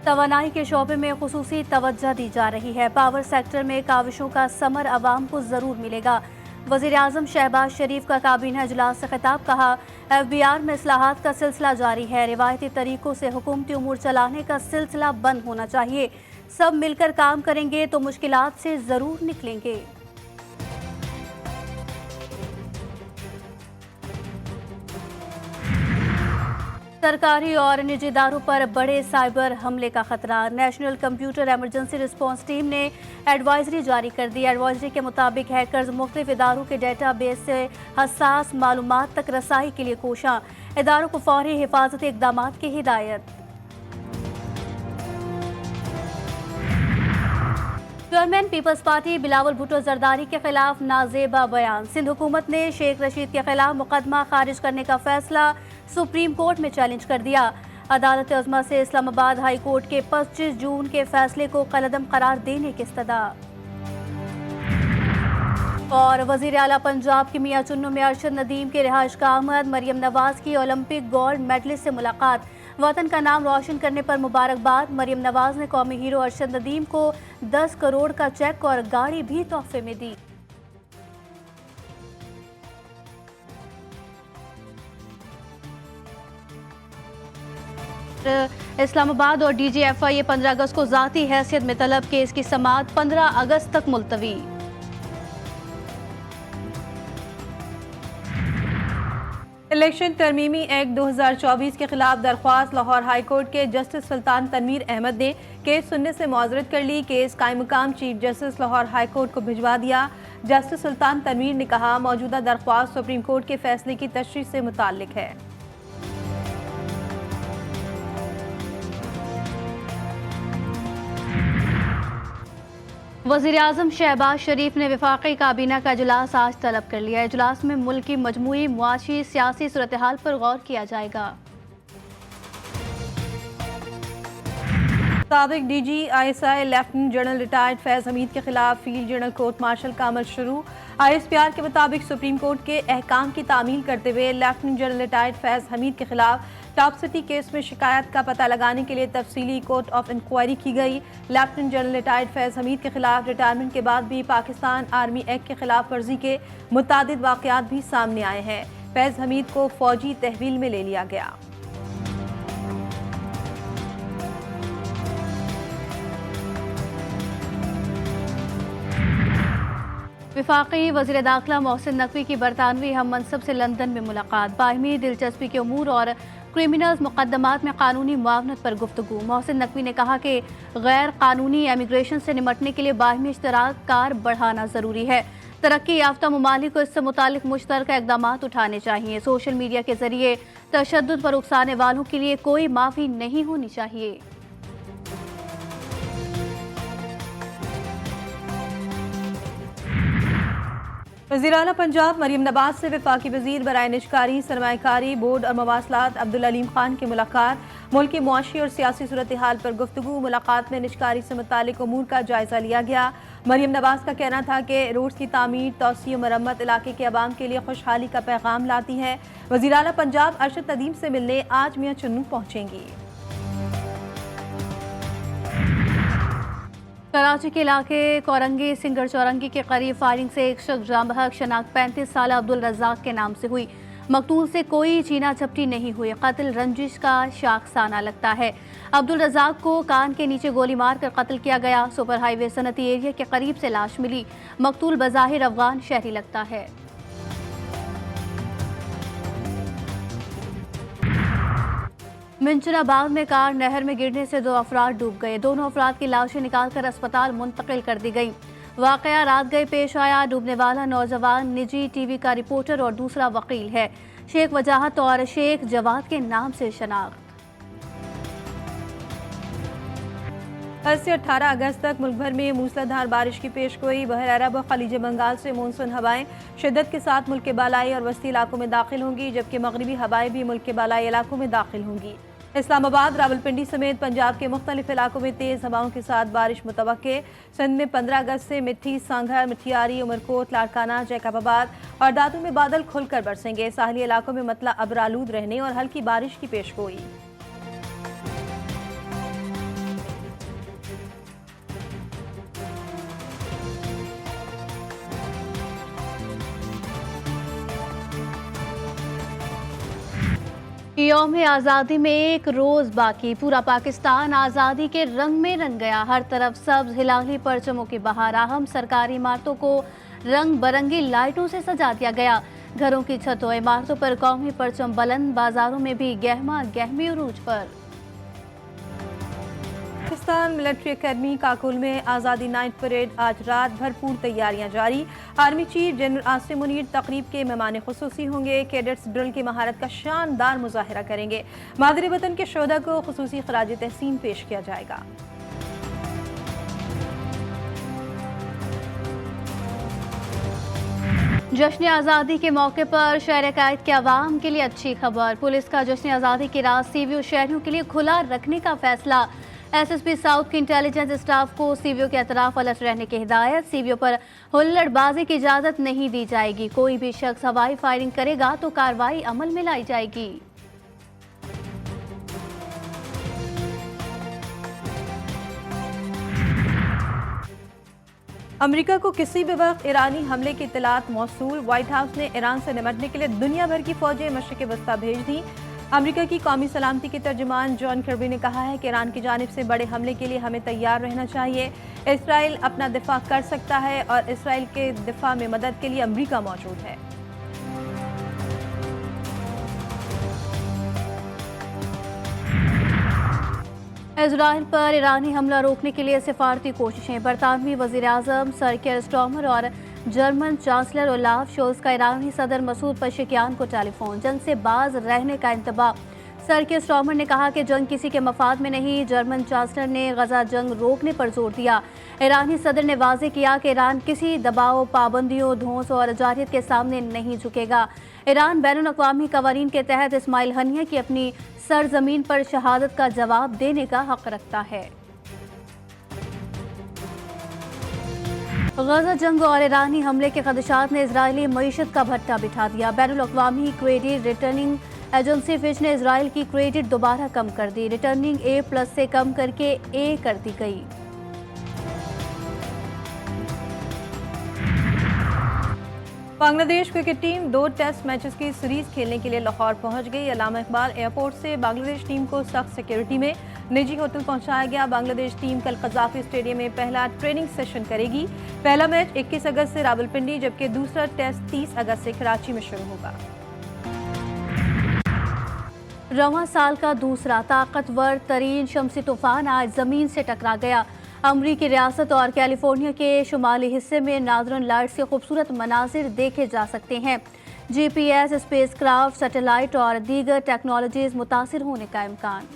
तवानाई के शोबे में खुसूसी तवज्जो दी जा रही है। पावर सेक्टर में काविशों का समर आवाम को जरूर मिलेगा। वज़ीर आज़म शहबाज शरीफ का काबीना इजलास से खिताब, कहा FBR में इस्लाहात का सिलसिला जारी है। रिवायती तरीकों से हुकूमती उमूर चलाने का सिलसिला बंद होना चाहिए। सब मिलकर काम करेंगे तो मुश्किलात से जरूर निकलेंगे। सरकारी और निजी इदारों पर बड़े साइबर हमले का खतरा। National computer emergency response team ने एडवाइजरी जारी कर दी। एडवाइजरी के मुताबिक हैकर्स मुख्तलिफ इदारों के डेटाबेस से हसास मालूमात तक रसाई के लिए कोशां। इदारों को फौरी हिफाजती इकदामात की हिदायत। Chairman Peoples Party Bilawal Bhutto Zardari के खिलाफ नाजेबा बयान। सिंध हुकूमत ने शेख रशीद के खिलाफ मुकदमा खारिज करने का फैसला सुप्रीम कोर्ट में चैलेंज कर दिया। अदालत उज़्मा से इस्लामाबाद हाई कोर्ट के 25 जून के फैसले को कलअदम करार देने की इस्तदा। और वजीर आला पंजाब की मियां चुन्नू में अरशद नदीम के रिहाइशगाह आमद। मरियम नवाज की ओलंपिक गोल्ड मेडलिस्ट से मुलाकात। वतन का नाम रोशन करने पर मुबारकबाद। मरियम नवाज ने कौमी हीरो अरशद नदीम को 10 करोड़ का चेक और गाड़ी भी तोहफे में दी। इस्लामाबाद और DGFI 15 अगस्त को जाती हैसियत में तलब। केस की समाअत 15 अगस्त तक मुलतवी। इलेक्शन तरमीमी एक्ट 2024 के खिलाफ दरख्वास्त। लाहौर हाई कोर्ट के जस्टिस सुल्तान तनवीर अहमद ने केस सुनने से मुआज़रत कर ली। केस कायम मकाम chief justice Lahore high court को भिजवा दिया। जस्टिस सुल्तान तनवीर ने कहा, मौजूदा दरख्वास्त सुप्रीम कोर्ट के फैसले की तशरीह से मुताल्लिक है। वज़ीर आज़म शहबाज शरीफ ने वफाकी काबीना का इजलास आज तलब कर लिया। इजलास में मुल्क की मजमूई मुआशी सियासी सूरत हाल पर गौर किया जाएगा। साबिक DG/ISI lieutenant general retired Faiz Hamid के खिलाफ फील्ड जनरल कोर्ट मार्शल का अमल शुरू। ISPR के मुताबिक सुप्रीम कोर्ट के अहकाम की तामील करते हुए lieutenant general retired Faiz Hamid के खिलाफ टॉप सिटी केस में शिकायत का पता लगाने के लिए तफसीली कोर्ट ऑफ इंक्वायरी की गई। Lieutenant general retired Faiz Hamid के खिलाफ रिटायरमेंट के बाद भी पाकिस्तान आर्मी एक्ट के खिलाफ वर्जी के मुतादिद वाक़यात भी सामने आए हैं। फैज हमीद को फौजी तहवील में ले लिया गया। वफाकी वज़ीर दाखिला मोहसिन नकवी की बरतानवी हम मनसब से लंदन में मुलाकात। बाहिमी दिलचस्पी के उमूर और क्रिमिनल्स मुकदमात में कानूनी मुआवनत पर गुफ्तगू। मोहसिन नकवी ने कहा कि गैर कानूनी इमिग्रेशन से निमटने के लिए बाहिमी इश्तराक कार बढ़ाना ज़रूरी है। तरक्की याफ्ता ममालिक को इससे मुतालिक मुश्तरका इक़दाम उठाने चाहिए। सोशल मीडिया के जरिए तशद्दुद पर उकसाने वालों के लिए कोई माफ़ी नहीं होनी चाहिए। वज़ीर आला पंजाब मरियम नवाज से वफाकी वज़ीर बराए निजकारी, सरमायाकारी, बोर्ड और मवासलात अब्दुल अलीम खान की मुलाकात। मुल्क की मुआशी और सियासी सूरत हाल पर गुफ्तगू। मुलाकात में निजकारी से मुतालिक उमूर का जायजा लिया गया। मरियम नवाज का कहना था कि रोड्स की तामीर, तौसीह, मरम्मत इलाके के अवाम के लिए खुशहाली का पैगाम लाती है। वज़ीर आला पंजाब अरशद नदीम से मिलने आज मियां चुन्नू पहुंचेंगी। कराची के इलाके कोरंगी सिंगर चौरंगी के करीब फायरिंग से एक शख्स जाँ बहक। शनाख्त 35 साल अब्दुल रज़ाक के नाम से हुई। मकतूल से कोई चीना झपटी नहीं हुई। कत्ल रंजिश का शाखसाना लगता है। अब्दुल रज़ाक को कान के नीचे गोली मारकर कत्ल किया गया। सुपर हाईवे सनती एरिया के करीब से लाश मिली। मकतूल बज़ाहिर अफगान शहरी लगता है। मिंचनाबाद में कार नहर में गिरने से 2 अफराद डूब गए। दोनों अफराद की लाशें निकालकर अस्पताल मुंतकिल कर दी गई। वाकया रात गए पेश आया। डूबने वाला नौजवान निजी TV का रिपोर्टर और दूसरा वकील है। शेख वजाहत और शेख जवाद के नाम से शनाख्त। 10 से 18 अगस्त तक मुल्क भर में मूसलाधार बारिश की पेशगोई। बहर अरब और खलीज बंगाल से मानसून हवाएं शिद्दत के साथ मुल्क के बालाई और वस्ती इलाकों में दाखिल होंगी, जबकि मगरबी हवाएं भी मुल्क के बालाई इलाकों में दाखिल होंगी। इस्लामाबाद, रावलपिंडी समेत पंजाब के मुख्तलिफ इलाकों में तेज़ हवाओं के साथ बारिश मुतवक्के। सिंध में 15 अगस्त से मिट्टी, सांघर, मिठियारी, उमरकोट, लाड़काना, जैकबाबाद और दादू में बादल खुलकर बरसेंगे। साहली इलाकों में मतला अबरालूद रहने और हल्की बारिश की पेशगोई। यौम आज़ादी में एक रोज़ बाकी, पूरा पाकिस्तान आज़ादी के रंग में रंग गया। हर तरफ सब्ज हिलाली परचमों की बहार। अहम सरकारी इमारतों को रंग बिरंगी लाइटों से सजा दिया गया। घरों की छतों, इमारतों पर कौमी परचम बुलंद। बाजारों में भी गहमा गहमी उरूज पर। पाकिस्तान मिलिट्री एकेडमी काकुल में आज़ादी नाइट परेड आज रात भरपूर तैयारियां जारी। Army chief general Asim Munir तकरीब के मेहमान खुसूसी होंगे। कैडेट्स ड्रिल की महारत का शानदार मुजाहिरा करेंगे। मादरे वतन के शोधा को खुसूसी खराज तहसीन पेश किया जाएगा। जश्न आज़ादी के मौके पर शहर कायद के अवाम के लिए अच्छी खबर। पुलिस का जश्न आज़ादी की रात सीवीओ शहरियों के लिए खुला रखने का फैसला। एसएसपी साउथ की इंटेलिजेंस स्टाफ को सीवीओ के अतराफ अलर्ट रहने की हिदायत। सीवीओ पर हुल्लड़बाजी की इजाज़त नहीं दी जाएगी। कोई भी शख्स हवाई फायरिंग करेगा तो कार्रवाई अमल में लाई जाएगी। अमेरिका को किसी भी वक्त ईरानी हमले की इत्तलात मौसूल। व्हाइट हाउस ने ईरान से निपटने के लिए दुनिया भर की फौजें मशरिक़ वस्ता भेज दी। अमेरिका की कौमी सलामती के तर्जुमान जॉन कर्बी ने कहा है कि ईरान की जानिब से बड़े हमले के लिए हमें तैयार रहना चाहिए। इसराइल अपना दिफा कर सकता है और इसराइल के दिफा में मदद के लिए अमेरिका मौजूद है। इजराइल पर ईरानी हमला रोकने के लिए सिफारती कोशिशें। बरतानवी वज़ीर आज़म सर कियर स्टार्मर और जर्मन चांसलर ओलाफ शोल्स का ईरानी सदर मसूद पेशेकियान को टेलीफोन। जंग से बाज रहने का इंतबाह। सर कियर स्टार्मर ने कहा कि जंग किसी के मफाद में नहीं। जर्मन चांसलर ने गजा जंग रोकने पर जोर दिया। ईरानी सदर ने वाज़ेह किया कि ईरान किसी दबाव, पाबंदियों, धौंस और जारहियत के सामने नहीं झुकेगा। ईरान बैनुल-अक़वामी कवानीन के तहत इस्माइल हनिया की अपनी सरजमीन पर शहादत का जवाब देने का हक रखता है। गजा जंग और ईरानी हमले के खदशात ने इजरायली मईशत का भट्टा बिठा दिया। बैनुल-अक़वामी क्रेडिट रिटर्निंग एजेंसी फिच ने इजराइल की क्रेडिट दोबारा कम कर दी। रिटर्निंग A+ से कम करके A कर दी गई। Bangladesh cricket team 2 test matches की सीरीज खेलने के लिए लाहौर पहुंच गई। अल्लामा इकबाल एयरपोर्ट से बांग्लादेश टीम को सख्त सिक्योरिटी में निजी होटल पहुंचाया गया। बांग्लादेश टीम कल कज़ाफी स्टेडियम में पहला ट्रेनिंग सेशन करेगी। पहला मैच 21 अगस्त से रावलपिंडी, जबकि दूसरा टेस्ट 30 अगस्त से कराची में शुरू होगा। रवां साल का दूसरा ताकतवर तरीन शमसी तूफान आज जमीन से टकरा गया। अमरीकी रियासत और कैलिफोर्निया के शुमाली हिस्से में नादरन लाइट्स के खूबसूरत मनाजिर देखे जा सकते हैं। GPS, स्पेसक्राफ्ट, सैटेलाइट और दीगर टेक्नोलॉजीज मुतासिर होने का इम्कान।